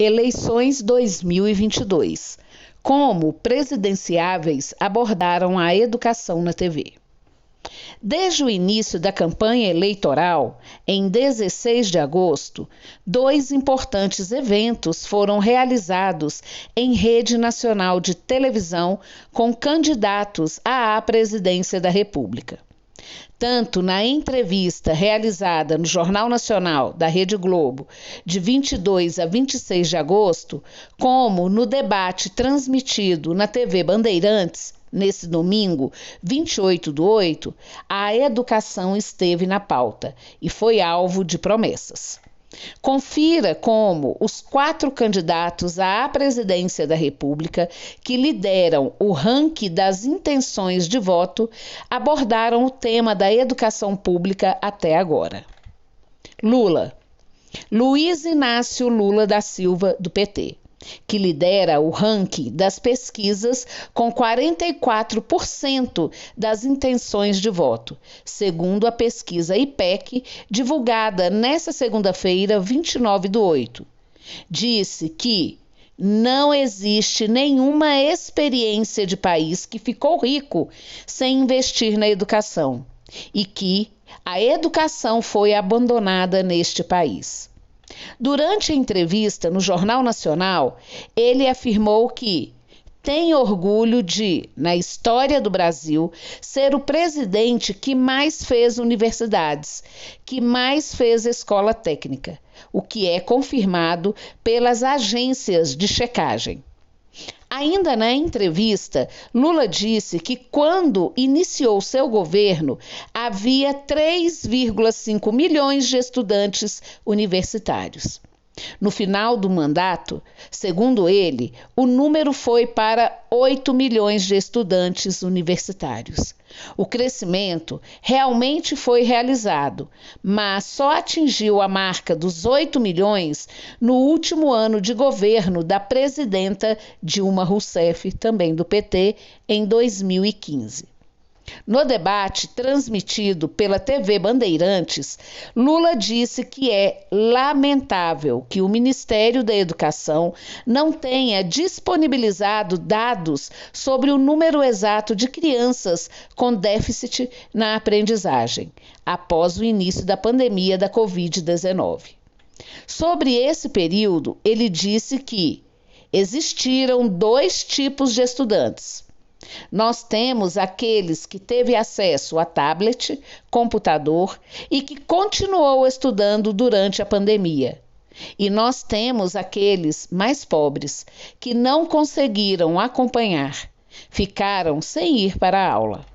Eleições 2022. Como presidenciáveis abordaram a educação na TV. Desde o início da campanha eleitoral, em 16 de agosto, 2 importantes eventos foram realizados em rede nacional de televisão com candidatos à presidência da República. Tanto na entrevista realizada no Jornal Nacional da Rede Globo, de 22 a 26 de agosto, como no debate transmitido na TV Bandeirantes, nesse domingo, 28/8, a educação esteve na pauta e foi alvo de promessas. Confira como os 4 candidatos à presidência da República, que lideram o ranking das intenções de voto, abordaram o tema da educação pública até agora. Lula. Luiz Inácio Lula da Silva, do PT, que lidera o ranking das pesquisas com 44% das intenções de voto, segundo a pesquisa IPEC, divulgada nesta segunda-feira, 29/8. Disse que não existe nenhuma experiência de país que ficou rico sem investir na educação e que a educação foi abandonada neste país. Durante a entrevista no Jornal Nacional, ele afirmou que tem orgulho de, na história do Brasil, ser o presidente que mais fez universidades, que mais fez escola técnica, o que é confirmado pelas agências de checagem. Ainda na entrevista, Lula disse que quando iniciou seu governo, havia 3,5 milhões de estudantes universitários. No final do mandato, segundo ele, o número foi para 8 milhões de estudantes universitários. O crescimento realmente foi realizado, mas só atingiu a marca dos 8 milhões no último ano de governo da presidenta Dilma Rousseff, também do PT, em 2015. No debate transmitido pela TV Bandeirantes, Lula disse que é lamentável que o Ministério da Educação não tenha disponibilizado dados sobre o número exato de crianças com déficit na aprendizagem, após o início da pandemia da Covid-19. Sobre esse período, ele disse que existiram 2 tipos de estudantes. Nós temos aqueles que teve acesso a tablet, computador e que continuou estudando durante a pandemia. E nós temos aqueles mais pobres que não conseguiram acompanhar, ficaram sem ir para a aula.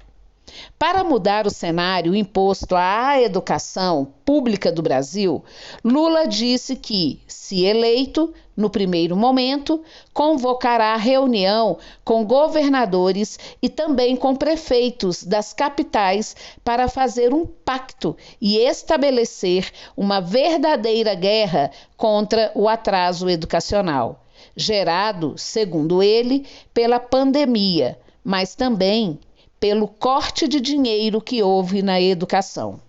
Para mudar o cenário imposto à educação pública do Brasil, Lula disse que, se eleito, no primeiro momento, convocará reunião com governadores e também com prefeitos das capitais para fazer um pacto e estabelecer uma verdadeira guerra contra o atraso educacional, gerado, segundo ele, pela pandemia, mas também pelo corte de dinheiro que houve na educação.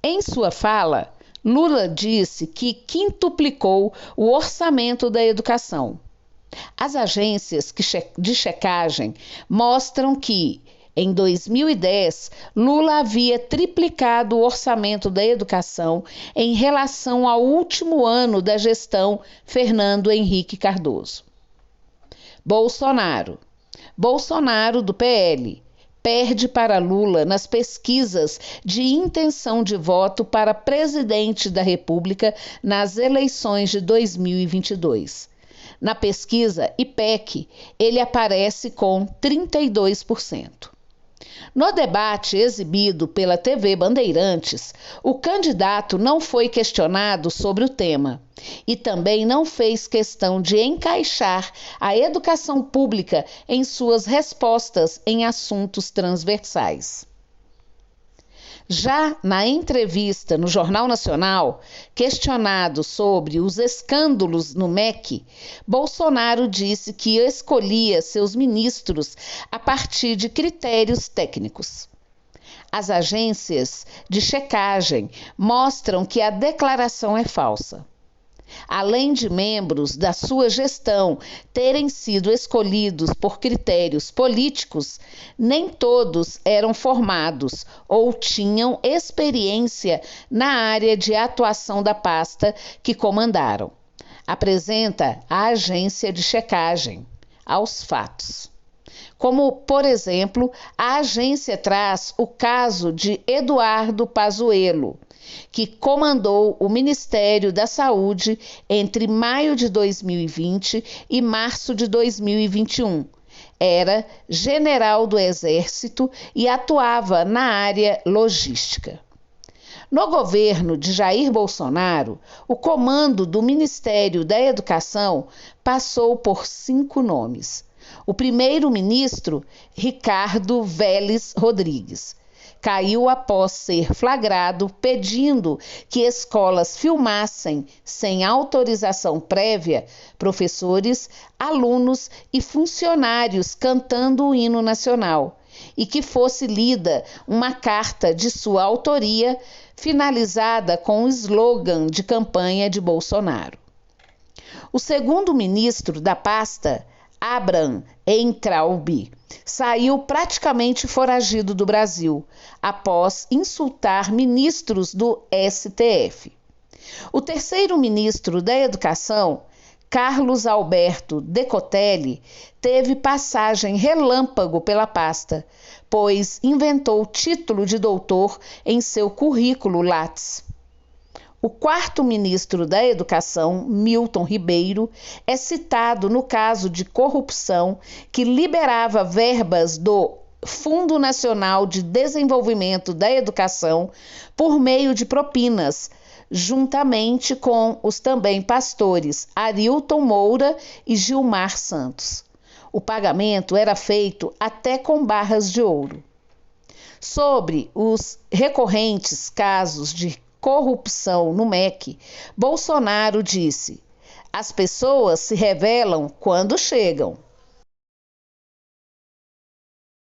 Em sua fala, Lula disse que quintuplicou o orçamento da educação. As agências de checagem mostram que, em 2010, Lula havia triplicado o orçamento da educação em relação ao último ano da gestão Fernando Henrique Cardoso. Bolsonaro, do PL, perde para Lula nas pesquisas de intenção de voto para presidente da República nas eleições de 2022. Na pesquisa IPEC, ele aparece com 32%. No debate exibido pela TV Bandeirantes, o candidato não foi questionado sobre o tema e também não fez questão de encaixar a educação pública em suas respostas em assuntos transversais. Já na entrevista no Jornal Nacional, questionado sobre os escândalos no MEC, Bolsonaro disse que escolhia seus ministros a partir de critérios técnicos. As agências de checagem mostram que a declaração é falsa. Além de membros da sua gestão terem sido escolhidos por critérios políticos, nem todos eram formados ou tinham experiência na área de atuação da pasta que comandaram. Apresenta a agência de checagem aos fatos. Como, por exemplo, a agência traz o caso de Eduardo Pazuello, que comandou o Ministério da Saúde entre maio de 2020 e março de 2021. Era general do Exército e atuava na área logística. No governo de Jair Bolsonaro, o comando do Ministério da Educação passou por 5 nomes. O primeiro-ministro, Ricardo Vélez Rodrigues, caiu após ser flagrado pedindo que escolas filmassem, sem autorização prévia, professores, alunos e funcionários cantando o hino nacional, e que fosse lida uma carta de sua autoria, finalizada com o slogan de campanha de Bolsonaro. O segundo ministro da pasta, Abraham Weintraub, saiu praticamente foragido do Brasil, após insultar ministros do STF. O terceiro ministro da Educação, Carlos Alberto Decotelli, teve passagem relâmpago pela pasta, pois inventou título de doutor em seu currículo Lattes. O quarto ministro da Educação, Milton Ribeiro, é citado no caso de corrupção que liberava verbas do Fundo Nacional de Desenvolvimento da Educação por meio de propinas, juntamente com os também pastores Arilton Moura e Gilmar Santos. O pagamento era feito até com barras de ouro. Sobre os recorrentes casos de corrupção no MEC, Bolsonaro disse: as pessoas se revelam quando chegam.